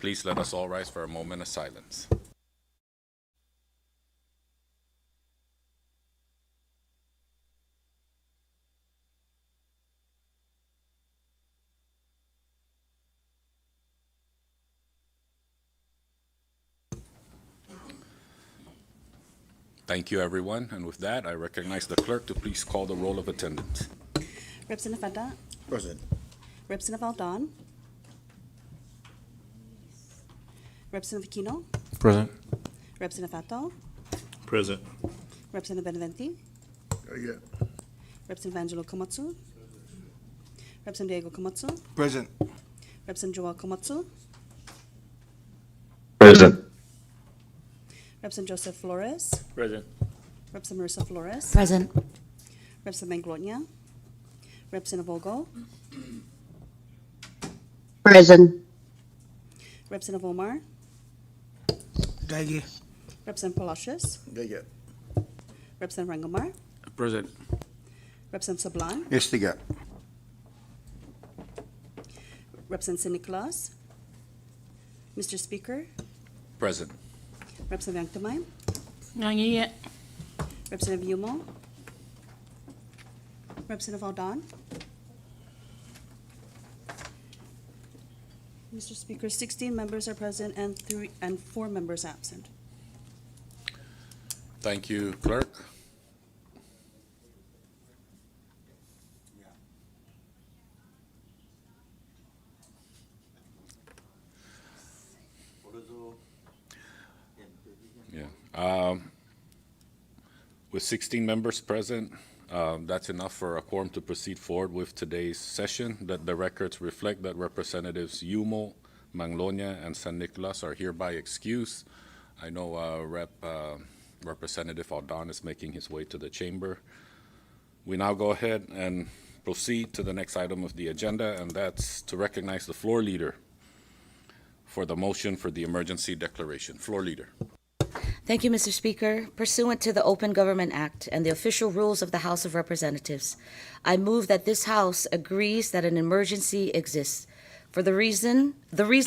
Please let us all rise for a moment of silence. Thank you, everyone. And with that, I recognize the clerk to please call the roll of attendance. Representative Fanta, Present. Representative Aldon, Representative Aquino, Present. Representative Fato, Present. Representative Benavente, Yeah. Representative Angelo Komatsu, Representative Diego Komatsu, Present. Representative Joel Komatsu, Present. Representative Joseph Flores, Present. Representative Marissa Flores, Present. Representative Manglotnia, Representative Ogo, Present. Representative Omar, Gage. Representative Palacios, Yeah. Representative Rangamar, Present. Representative Sablan, Yes, they got. Representative San Nicolas, Mr. Speaker, Present. Representative Yanktamine, Nangiye. Representative Yumo, Representative Aldon. Mr. Speaker, 16 members are present and 4 members absent. Thank you, clerk. Yeah. With 16 members present, that's enough for a quorum to proceed forward with today's session. That the records reflect that Representatives Yumo, Manglonia, and San Nicolas are hereby excused. I know Representative Aldon is making his way to the chamber. We now go ahead and proceed to the next item of the agenda, and that's to recognize the floor leader for the motion for the emergency declaration. Floor leader. Thank you, Mr. Speaker. Pursuant to the Open Government Act and the official rules of the House of Representatives, I move that this House agrees that an emergency exists. The reason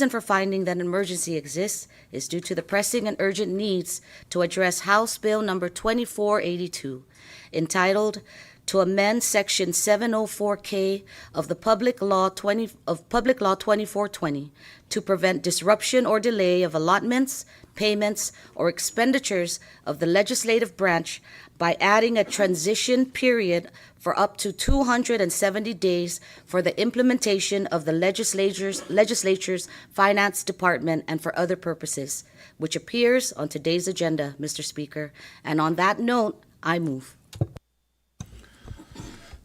for finding that an emergency exists is due to the pressing and urgent needs to address House Bill number 2482, entitled to amend Section 704K of the Public Law 2420 to prevent disruption or delay of allotments, payments, or expenditures of the legislative branch by adding a transition period for up to 270 days for the implementation of the legislature's finance department and for other purposes, which appears on today's agenda, Mr. Speaker. And on that note, I move.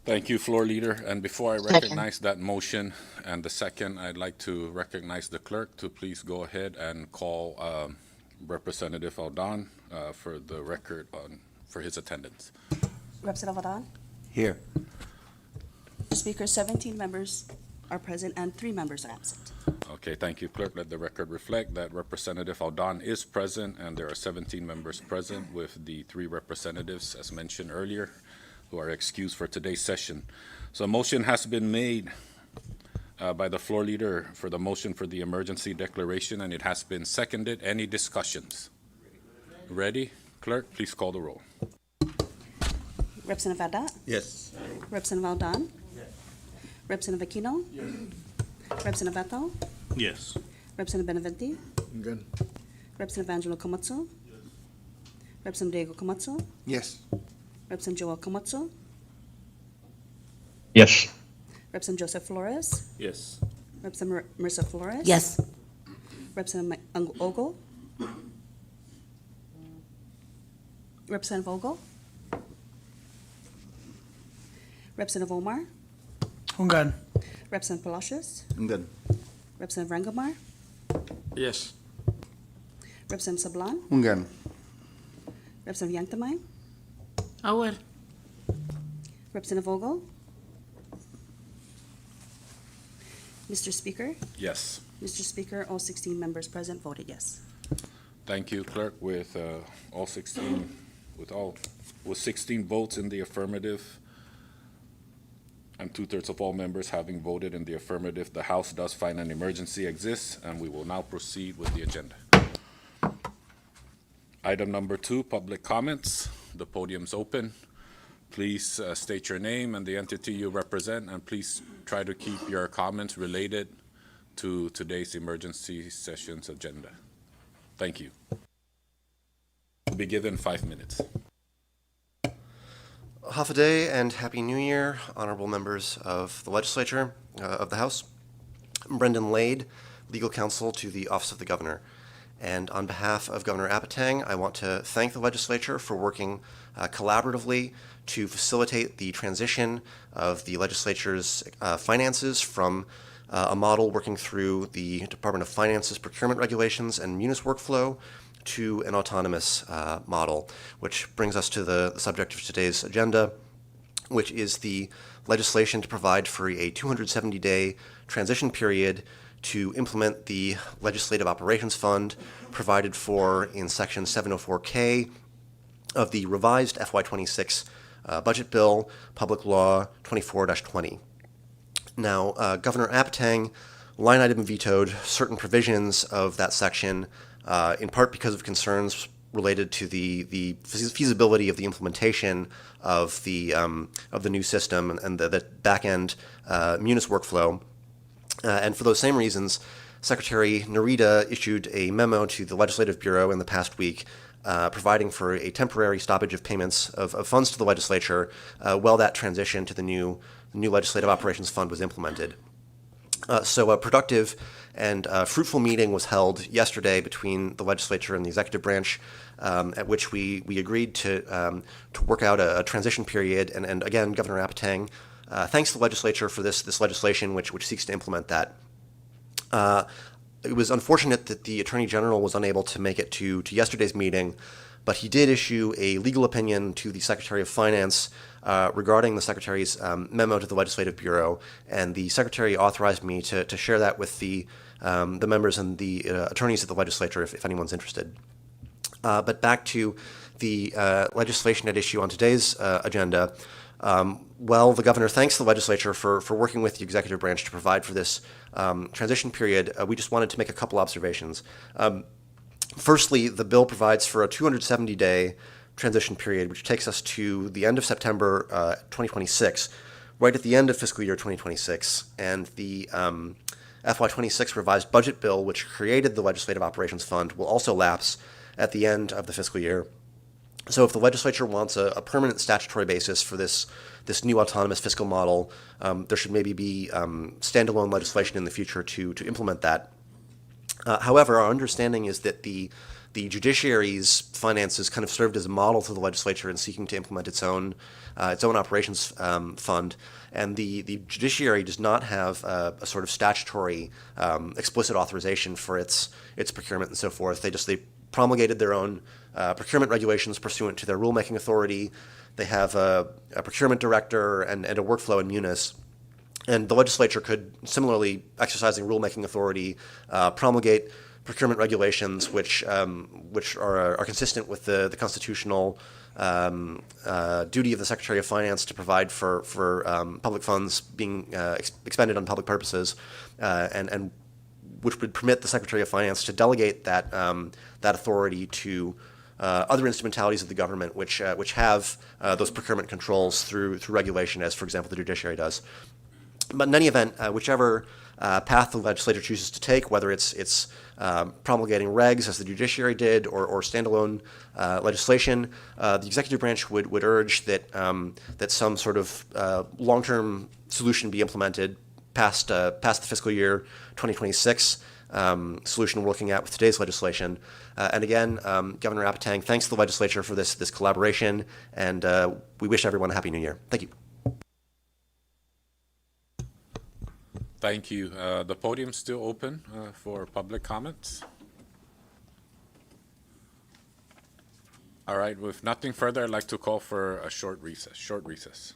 Thank you, floor leader. And before I recognize that motion and the second, I'd like to recognize the clerk to please go ahead and call Representative Aldon for the record for his attendance. Representative Aldon. Here. Mr. Speaker, 17 members are present and 3 members are absent. Okay, thank you, clerk. Let the record reflect that Representative Aldon is present, and there are 17 members present with the 3 representatives, as mentioned earlier, who are excused for today's session. So a motion has been made by the floor leader for the motion for the emergency declaration, and it has been seconded. Any discussions? Ready? Clerk, please call the roll. Representative Fanta, Yes. Representative Aldon, Representative Aquino, Representative Fato, Yes. Representative Benavente, Good. Representative Angelo Komatsu, Representative Diego Komatsu, Yes. Representative Joel Komatsu, Yes. Representative Joseph Flores, Yes. Representative Marissa Flores. Yes. Representative Ogo, Representative Ogo, Representative Omar, Hungan. Representative Palacios, Good. Representative Rangamar, Yes. Representative Sablan, Hungan. Representative Yanktamine, Aware. Representative Ogo. Mr. Speaker, Yes. Mr. Speaker, all 16 members present voted yes. Thank you, clerk. With 16 votes in the affirmative, And two-thirds of all members having voted in the affirmative, the House does find an emergency exists, and we will now proceed with the agenda. Item number 2, public comments. The podium's open. Please state your name and the entity you represent, and please try to keep your comments related to today's emergency session's agenda. Thank you. You'll be given 5 minutes. Hafa and Happy New Year, honorable members of the legislature, of the House. I'm Brendan Lade, legal counsel to the Office of the Governor. And on behalf of Governor Apatang, I want to thank the legislature for working collaboratively to facilitate the transition of the legislature's finances from a model working through the Department of Finance's procurement regulations and munis workflow to an autonomous model, which brings us to the subject of today's agenda, which is the legislation to provide for a 270-day transition period to implement the Legislative Operations Fund provided for in Section 704K of the revised FY26 Budget Bill, Public Law 24-20. Now, Governor Apatang line item vetoed certain provisions of that section, in part because of concerns related to the feasibility of the implementation of the new system and the back-end munis workflow. And for those same reasons, Secretary Narita issued a memo to the Legislative Bureau in the past week providing for a temporary stoppage of payments of funds to the legislature while that transition to the new Legislative Operations Fund was implemented. So a productive and fruitful meeting was held yesterday between the legislature and the executive branch, at which we agreed to work out a transition period. And again, Governor Apatang thanks the legislature for this legislation, which seeks to implement that. It was unfortunate that the Attorney General was unable to make it to yesterday's meeting, but he did issue a legal opinion to the Secretary of Finance regarding the Secretary's memo to the Legislative Bureau, and the Secretary authorized me to share that with the members and the attorneys at the legislature if anyone's interested. But back to the legislation at issue on today's agenda. Well, the governor thanks the legislature for working with the executive branch to provide for this transition period. We just wanted to make a couple observations. Firstly, the bill provides for a 270-day transition period, which takes us to the end of September 2026, right at the end of fiscal year 2026. And the FY26 revised budget bill, which created the Legislative Operations Fund, will also lapse at the end of the fiscal year. So if the legislature wants a permanent statutory basis for this new autonomous fiscal model, there should maybe be standalone legislation in the future to implement that. However, our understanding is that the judiciary's finances kind of served as a model to the legislature in seeking to implement its own operations fund, and the judiciary does not have a sort of statutory explicit authorization for its procurement and so forth. They promulgated their own procurement regulations pursuant to their rulemaking authority. They have a procurement director and a workflow in munis. And the legislature could, similarly, exercising rulemaking authority, promulgate procurement regulations which are consistent with the constitutional duty of the Secretary of Finance to provide for public funds being expended on public purposes, and which would permit the Secretary of Finance to delegate that authority to other instrumentalities of the government, which have those procurement controls through regulation, as for example the judiciary does. But in any event, whichever path the legislature chooses to take, whether it's promulgating regs as the judiciary did, or standalone legislation, the executive branch would urge that some sort of long-term solution be implemented past the fiscal year 2026 solution we're looking at with today's legislation. And again, Governor Apatang thanks the legislature for this collaboration, and we wish everyone a Happy New Year. Thank you. Thank you. The podium's still open for public comments. All right, with nothing further, I'd like to call for a short recess.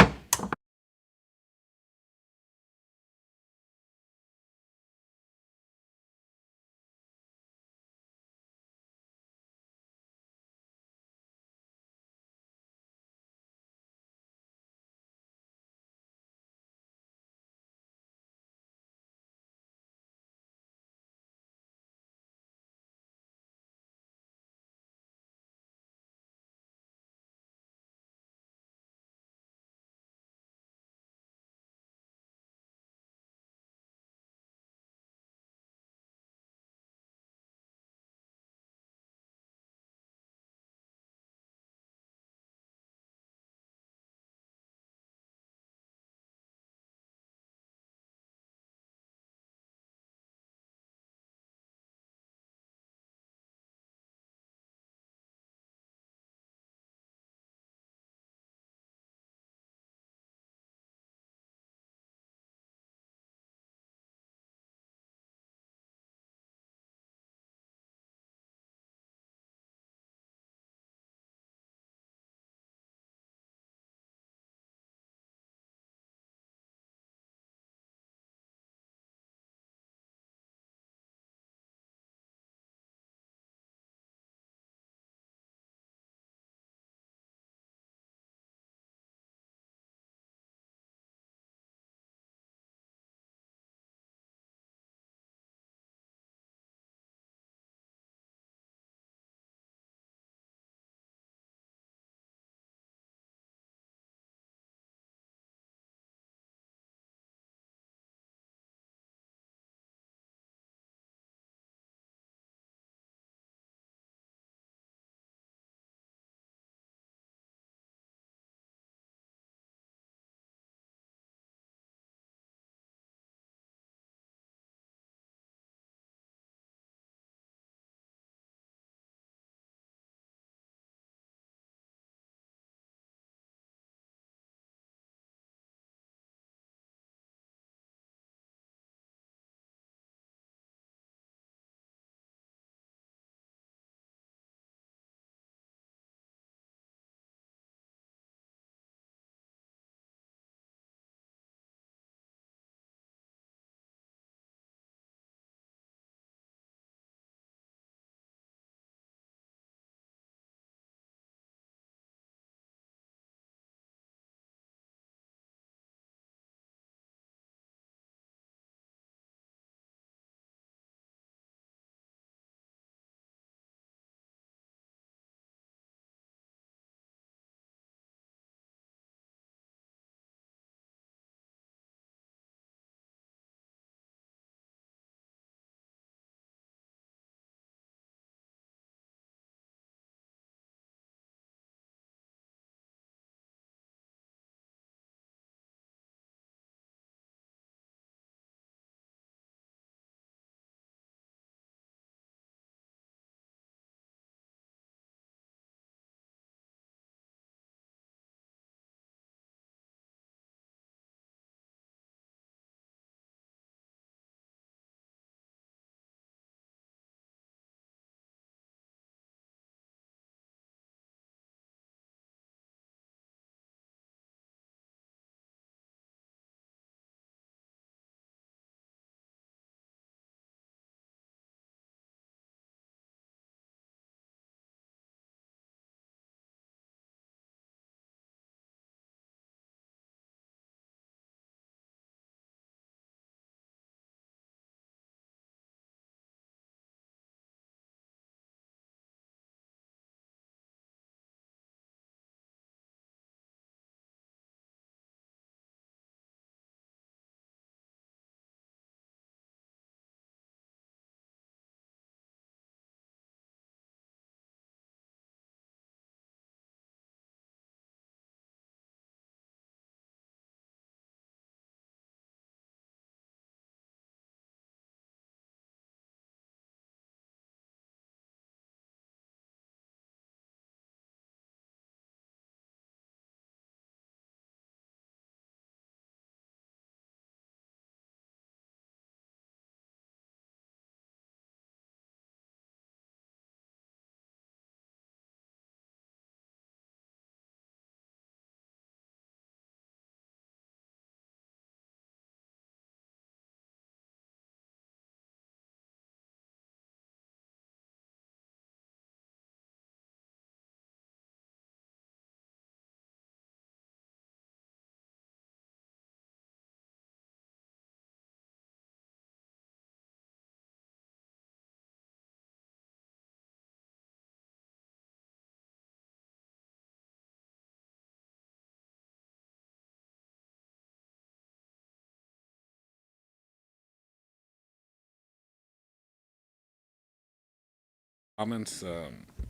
comments.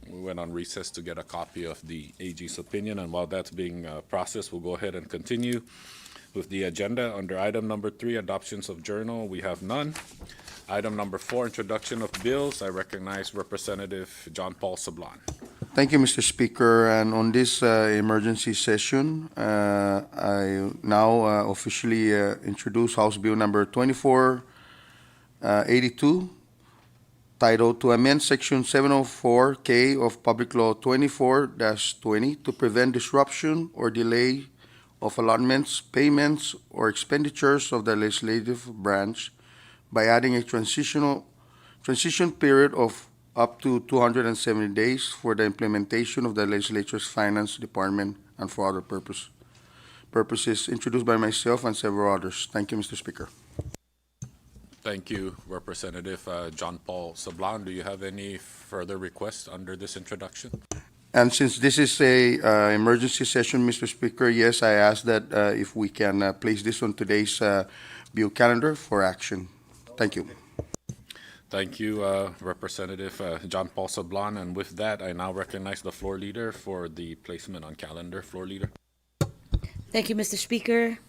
We went on recess to get a copy of the AG's opinion, and while that's being processed, we'll go ahead and continue with the agenda. Under item number 3, adoptions of journal, we have none. Item number 4, introduction of bills. I recognize Representative John Paul Sablan. Thank you, Mr. Speaker. And on this emergency session, I now officially introduce House Bill number 2482, titled to amend Section 704K of Public Law 24-20 to prevent disruption or delay of allotments, payments, or expenditures of the legislative branch by adding a transition period of up to 270 days for the implementation of the legislature's finance department and for other purposes, introduced by myself and several others. Thank you, Mr. Speaker. Thank you, Representative John Paul Sablan. Do you have any further requests under this introduction? And since this is a emergency session, Mr. Speaker, yes, I ask that if we can place this on today's bill calendar for action. Thank you. Thank you, Representative John Paul Sablan. And with that, I now recognize the floor leader for the placement on calendar. Floor leader. Thank you, Mr. Speaker.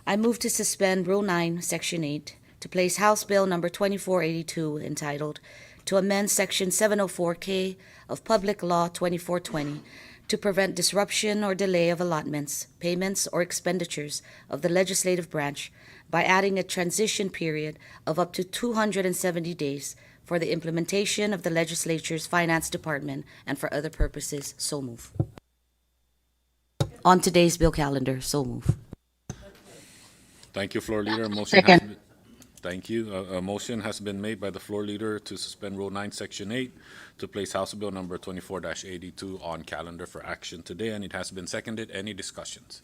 I move to suspend Rule 9, Section 8, to place House Bill number 2482 entitled to amend Section 704K of Public Law 2420 to prevent disruption or delay of allotments, payments, or expenditures of the legislative branch by adding a transition period of up to 270 days for the implementation of the legislature's finance department and for other purposes. So move. On today's bill calendar. So move. Thank you, floor leader. Thank you. A motion has been made by the floor leader to suspend Rule 9, Section 8, to place House Bill number 24-82 on calendar for action today, and it has been seconded. Any discussions?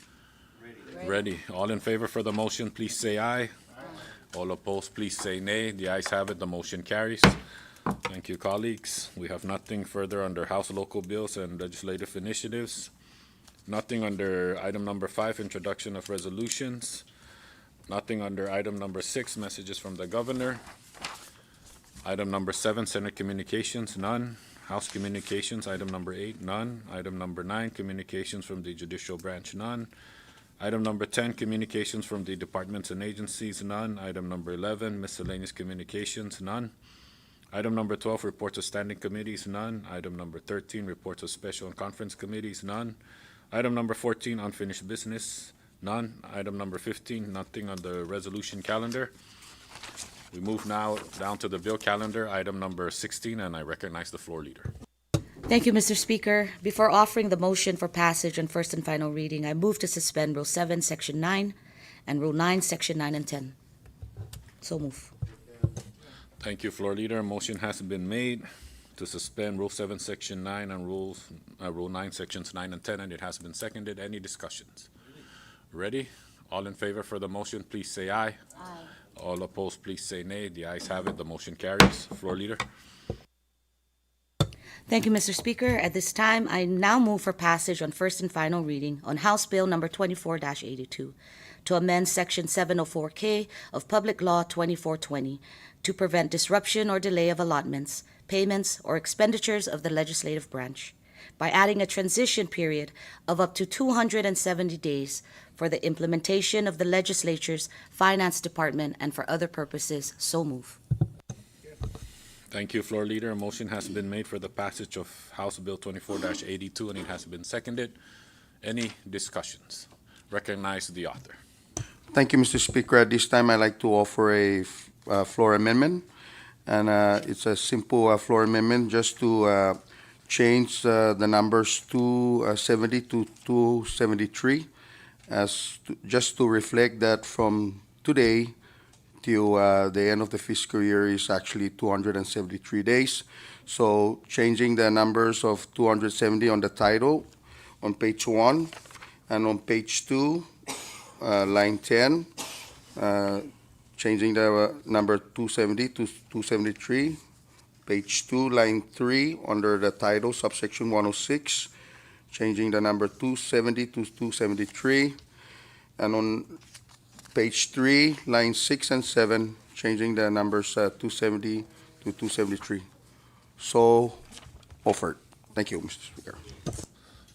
Ready. All in favor for the motion, please say aye. All opposed, please say nay. The ayes have it. The motion carries. Thank you, colleagues. We have nothing further under House local bills and legislative initiatives. Nothing under item number 5, introduction of resolutions. Nothing under item number 6, messages from the governor. Item number 7, Senate communications, none. House communications, item number 8, none. Item number 9, communications from the judicial branch, none. Item number 10, communications from the departments and agencies, none. Item number 11, miscellaneous communications, none. Item number 12, reports of standing committees, none. Item number 13, reports of special and conference committees, none. Item number 14, unfinished business, none. Item number 15, nothing on the resolution calendar. We move now down to the bill calendar, item number 16, and I recognize the floor leader. Thank you, Mr. Speaker. Before offering the motion for passage on first and final reading, I move to suspend Rule 7, Section 9, and Rule 9, Section 9 and 10. So move. Thank you, floor leader. A motion has been made to suspend Rule 7, Section 9, and Rule 9, Sections 9 and 10, and it has been seconded. Any discussions? Ready? All in favor for the motion, please say aye. Aye. All opposed, please say nay. The ayes have it. The motion carries. Floor leader. Thank you, Mr. Speaker. At this time, I now move for passage on first and final reading on House Bill number 24-82 to amend Section 704K of Public Law 2420 to prevent disruption or delay of allotments, payments, or expenditures of the legislative branch by adding a transition period of up to 270 days for the implementation of the legislature's finance department and for other purposes. So move. Thank you, floor leader. A motion has been made for the passage of House Bill 24-82, and it has been seconded. Any discussions? Recognize the author. Thank you, Mr. Speaker. At this time, I'd like to offer a floor amendment, and it's a simple floor amendment just to change the numbers 270 to 273, just to reflect that from today till the end of the fiscal year is actually 273 days. So changing the numbers of 270 on the title on page 1 and on page 2, line 10, changing the number 270 to 273. Page 2, line 3, under the title, subsection 106, changing the number 270 to 273. And on page 3, line 6 and 7, changing the numbers 270 to 273. so offered. Thank you, Mr. Speaker.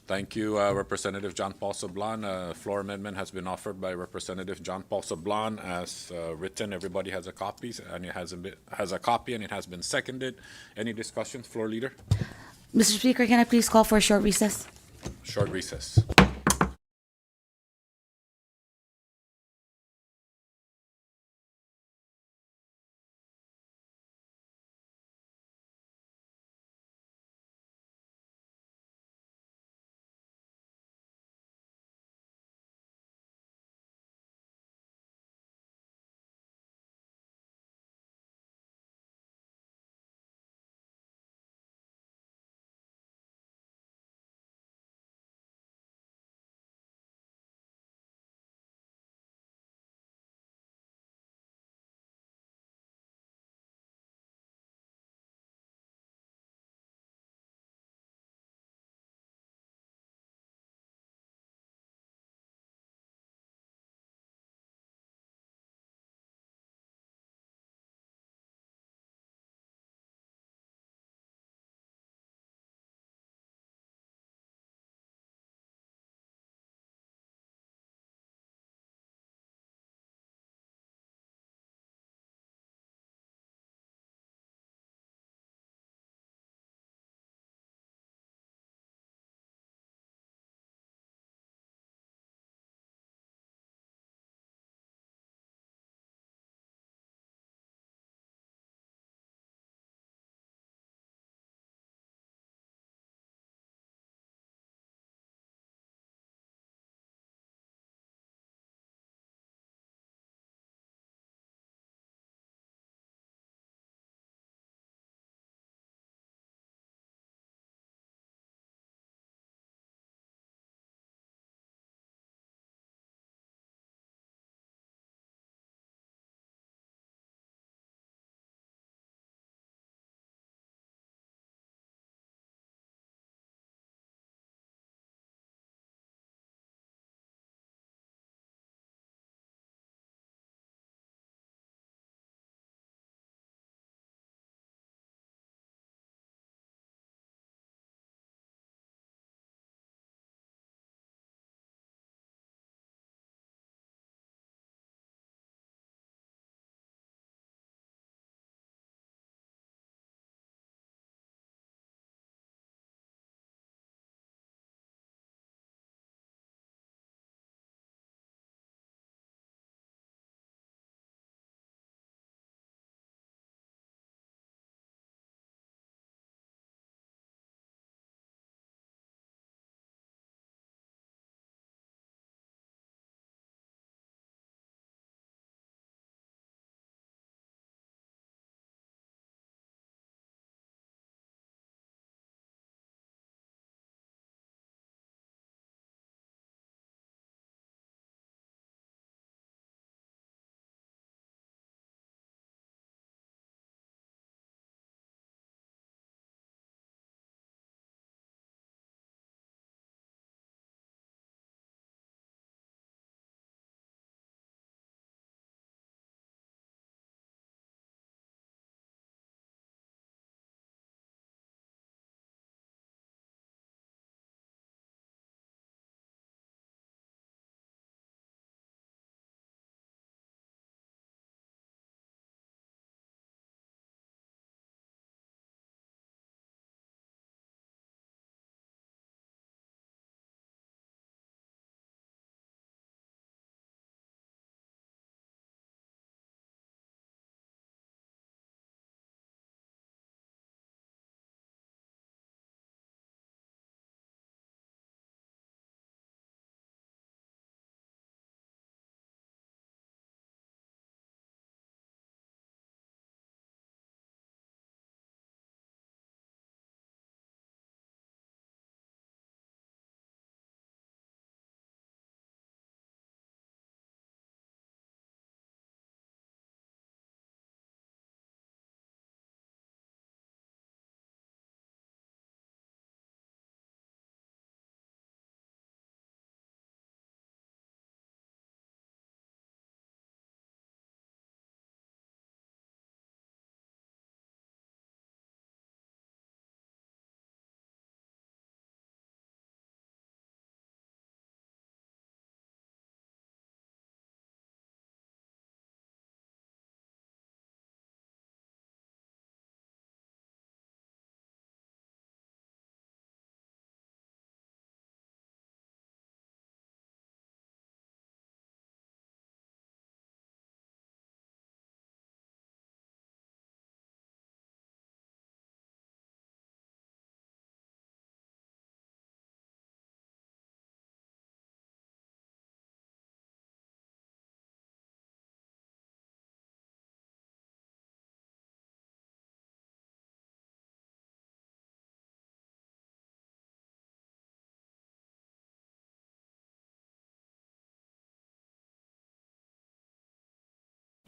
Thank you, Representative John Paul Sablan. A floor amendment has been offered by Representative John Paul Sablan as written. Everybody has a copy, and it has a copy, and it has been seconded. Any discussions, floor leader? Mr. Speaker, can I please call for a short recess? Short recess.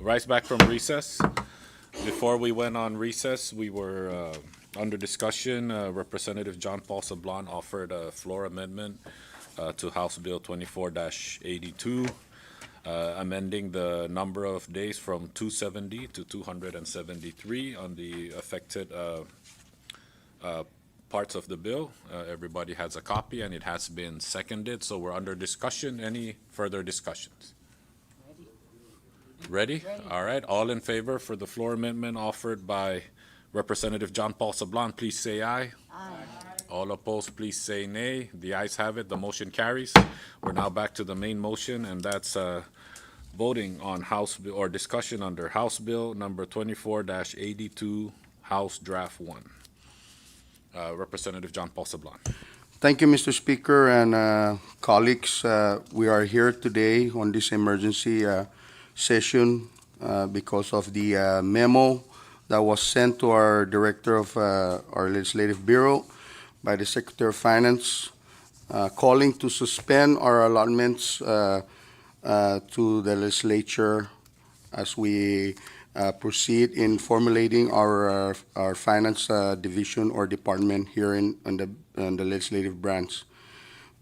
Rise back from recess. Before we went on recess, we were under discussion. Representative John Paul Sablon offered a floor amendment to House Bill 24-82, amending the number of days from 270 to 273 on the affected parts of the bill. Everybody has a copy, and it has been seconded, so we're under discussion. Any further discussions? Ready? All right. All in favor for the floor amendment offered by Representative John Paul Sablon, please say aye. Aye. All opposed, please say nay. The ayes have it. The motion carries. We're now back to the main motion, and that's voting on House Bill, or discussion under House Bill number 24-82, House Draft 1. Representative John Paul Sablon. Thank you, Mr. Speaker and colleagues. We are here today on this emergency session because of the memo that was sent to our Director of our Legislative Bureau by the Secretary of Finance, calling to suspend our allotments to the legislature as we proceed in formulating our finance division or department here in the legislative branch.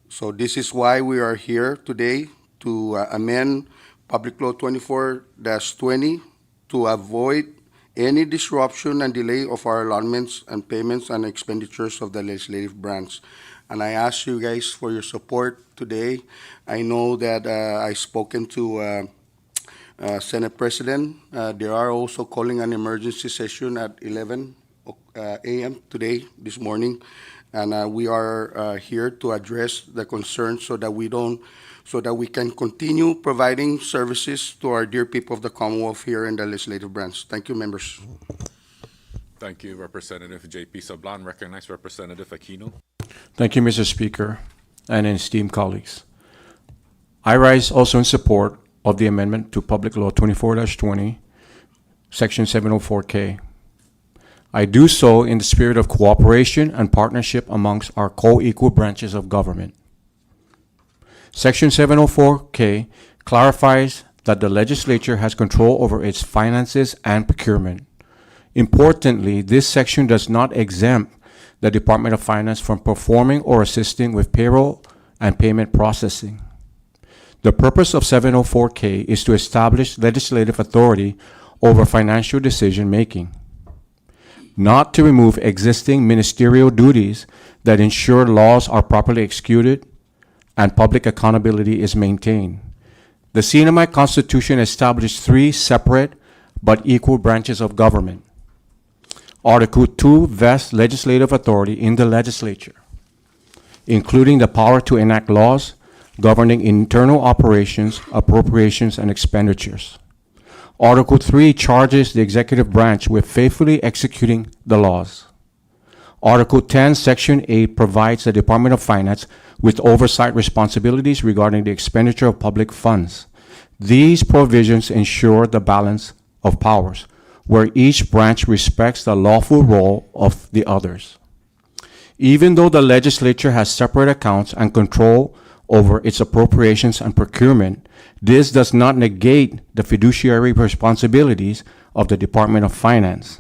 So this is why we are here today, to amend Public Law 24-20 to avoid any disruption and delay of our allotments and payments and expenditures of the legislative branch. And I ask you guys for your support today. I know that I've spoken to Senate President. They are also calling an emergency session at 11 a.m. today, this morning. And we are here to address the concerns so that we can continue providing services to our dear people of the Commonwealth here in the legislative branch. Thank you, members. Thank you, Representative J.P. Sablon. Recognize Representative Aquino. Thank you, Mr. Speaker, and esteemed colleagues. I rise also in support of the amendment to Public Law 24-20, Section 704K. I do so in the spirit of cooperation and partnership amongst our co-equal branches of government. Section 704K clarifies that the legislature has control over its finances and procurement. Importantly, this section does not exempt the Department of Finance from performing or assisting with payroll and payment processing. The purpose of 704K is to establish legislative authority over financial decision-making, not to remove existing ministerial duties that ensure laws are properly executed and public accountability is maintained. The CNMI Constitution established three separate but equal branches of government. Article 2 vests legislative authority in the legislature, including the power to enact laws governing internal operations, appropriations, and expenditures. Article 3 charges the executive branch with faithfully executing the laws. Article 10, Section 8 provides the Department of Finance with oversight responsibilities regarding the expenditure of public funds. These provisions ensure the balance of powers, where each branch respects the lawful role of the others. Even though the legislature has separate accounts and control over its appropriations and procurement, this does not negate the fiduciary responsibilities of the Department of Finance.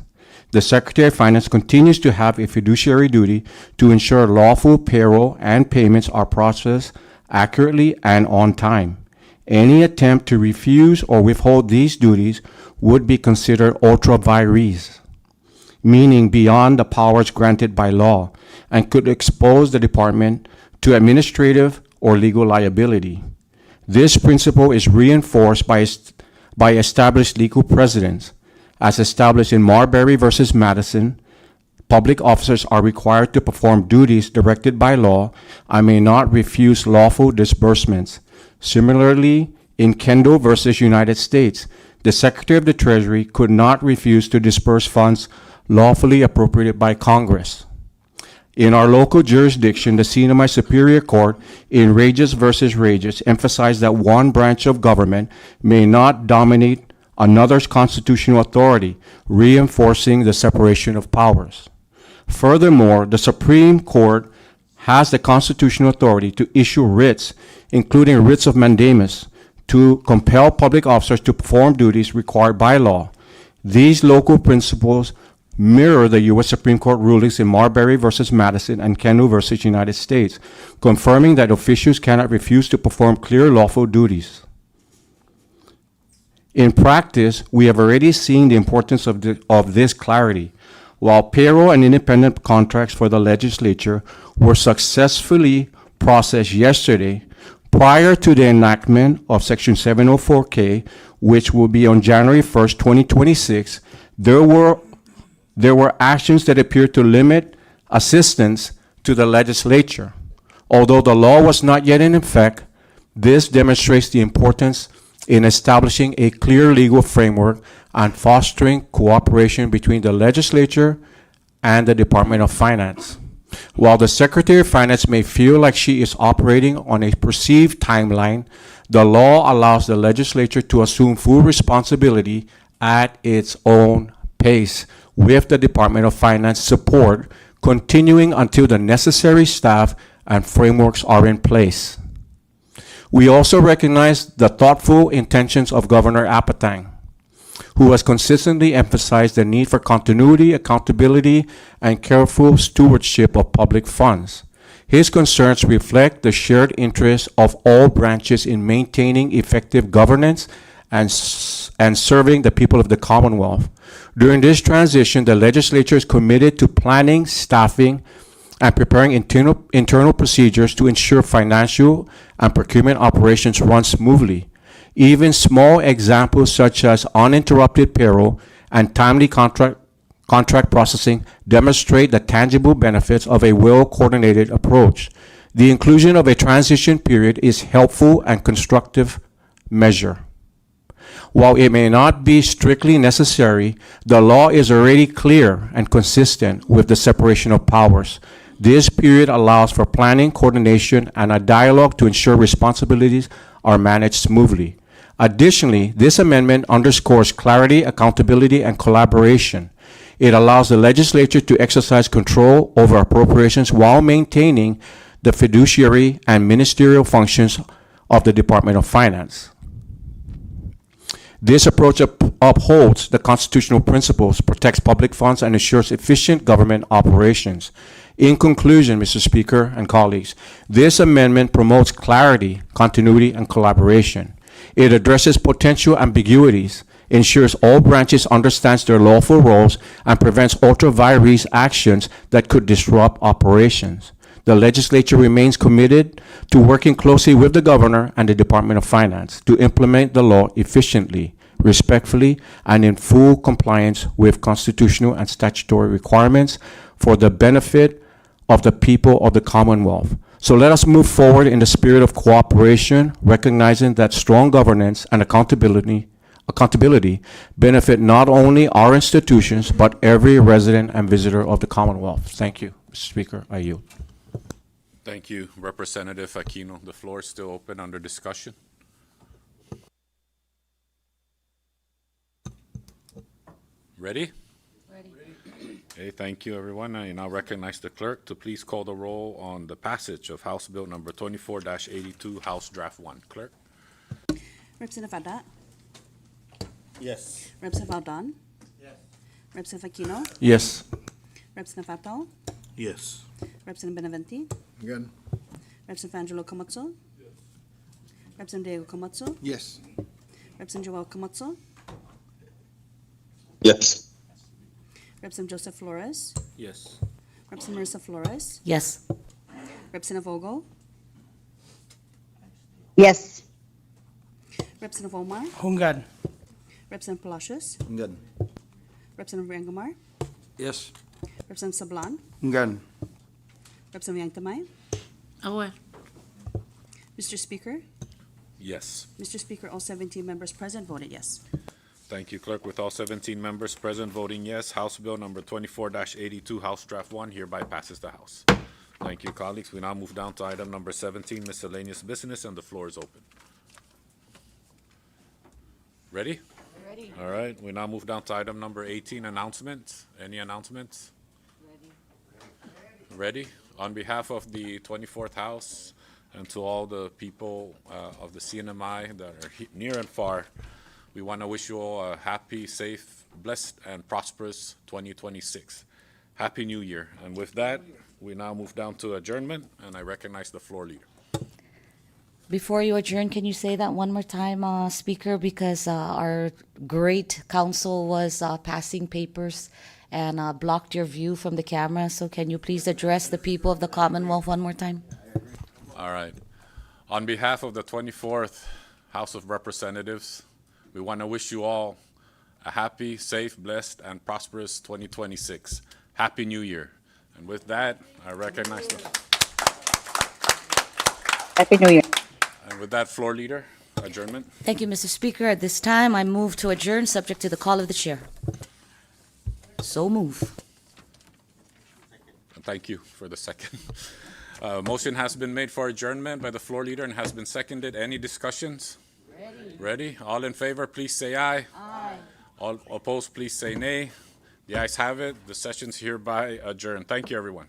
The Secretary of Finance continues to have a fiduciary duty to ensure lawful payroll and payments are processed accurately and on time. Any attempt to refuse or withhold these duties would be considered ultra vires, meaning beyond the powers granted by law, and could expose the department to administrative or legal liability. This principle is reinforced by established legal precedents. As established in Marbury versus Madison, public officers are required to perform duties directed by law and may not refuse lawful disbursements. Similarly, in Kendall versus United States, the Secretary of the Treasury could not refuse to disperse funds lawfully appropriated by Congress. In our local jurisdiction, the CNMI Superior Court in Regis versus Regis emphasized that one branch of government may not dominate another's constitutional authority, reinforcing the separation of powers. Furthermore, the Supreme Court has the constitutional authority to issue writs, including writs of mandamus, to compel public officers to perform duties required by law. These local principles mirror the U.S. Supreme Court rulings in Marbury versus Madison and Kendall versus United States, confirming that officials cannot refuse to perform clear lawful duties. In practice, we have already seen the importance of this clarity. While payroll and independent contracts for the legislature were successfully processed yesterday, prior to the enactment of Section 704K, which will be on January 1st, 2026, there were actions that appeared to limit assistance to the legislature. Although the law was not yet in effect, this demonstrates the importance in establishing a clear legal framework and fostering cooperation between the legislature and the Department of Finance. While the Secretary of Finance may feel like she is operating on a perceived timeline, the law allows the legislature to assume full responsibility at its own pace, with the Department of Finance support continuing until the necessary staff and frameworks are in place. We also recognize the thoughtful intentions of Governor Apatang, who has consistently emphasized the need for continuity, accountability, and careful stewardship of public funds. His concerns reflect the shared interest of all branches in maintaining effective governance and serving the people of the Commonwealth. During this transition, the legislature is committed to planning, staffing, and preparing internal procedures to ensure financial and procurement operations run smoothly. Even small examples such as uninterrupted payroll and timely contract processing demonstrate the tangible benefits of a well-coordinated approach. The inclusion of a transition period is helpful and constructive measure. While it may not be strictly necessary, the law is already clear and consistent with the separation of powers. This period allows for planning, coordination, and a dialogue to ensure responsibilities are managed smoothly. Additionally, this amendment underscores clarity, accountability, and collaboration. It allows the legislature to exercise control over appropriations while maintaining the fiduciary and ministerial functions of the Department of Finance. This approach upholds the constitutional principles, protects public funds, and ensures efficient government operations. In conclusion, Mr. Speaker and colleagues, this amendment promotes clarity, continuity, and collaboration. It addresses potential ambiguities, ensures all branches understands their lawful roles, and prevents ultra vires actions that could disrupt operations. The legislature remains committed to working closely with the governor and the Department of Finance to implement the law efficiently, respectfully, and in full compliance with constitutional and statutory requirements for the benefit of the people of the Commonwealth. So let us move forward in the spirit of cooperation, recognizing that strong governance and accountability benefit not only our institutions, but every resident and visitor of the Commonwealth. Thank you, Mr. Speaker. I yield. Thank you, Representative Aquino. The floor is still open under discussion. Ready? Ready. Okay, thank you, everyone. I now recognize the clerk to please call the roll on the passage of House Bill number 24-82, House Draft 1. Clerk? Representative Adat? Yes. Representative Aldan? Yes. Representative Aquino? Yes. Representative Atal? Yes. Representative Benavente? Good. Representative Angelo Camacho? Yes. Representative Diego Camacho? Yes. Representative Joel Camacho? Yes. Representative Joseph Flores? Yes. Representative Marissa Flores? Yes. Representative Vogel? Yes. Representative Omar? Hungad. Representative Palacios? Good. Representative Rangamar? Yes. Representative Sablan? Ngan. Representative Yangtamay? Aware. Mr. Speaker? Yes. Mr. Speaker, all 17 members present voted yes. Thank you, Clerk. With all 17 members present voting yes, House Bill number 24-82, House Draft 1 hereby passes the House. Thank you, colleagues. We now move down to item number 17, miscellaneous business, and the floor is open. Ready? Ready. All right. We now move down to item number 18, announcements. Any announcements? Ready. On behalf of the 24th House, and to all the people of the CNMI that are near and far, we want to wish you all a happy, safe, blessed, and prosperous 2026. Happy New Year. And with that, we now move down to adjournment, and I recognize the floor leader. Before you adjourn, can you say that one more time, Speaker? Because our great counsel was passing papers and blocked your view from the camera. So can you please address the people of the Commonwealth one more time? All right. On behalf of the 24th House of Representatives, we want to wish you all a happy, safe, blessed, and prosperous 2026. Happy New Year. And with that, I recognize the... Happy New Year. And with that, floor leader, adjournment. Thank you, Mr. Speaker. At this time, I move to adjourn, subject to the call of the chair. So move. Thank you for the second. Motion has been made for adjournment by the floor leader and has been seconded. Any discussions? Ready? All in favor, please say aye. Aye. All opposed, please say nay. The ayes have it. The session's hereby adjourned. Thank you, everyone.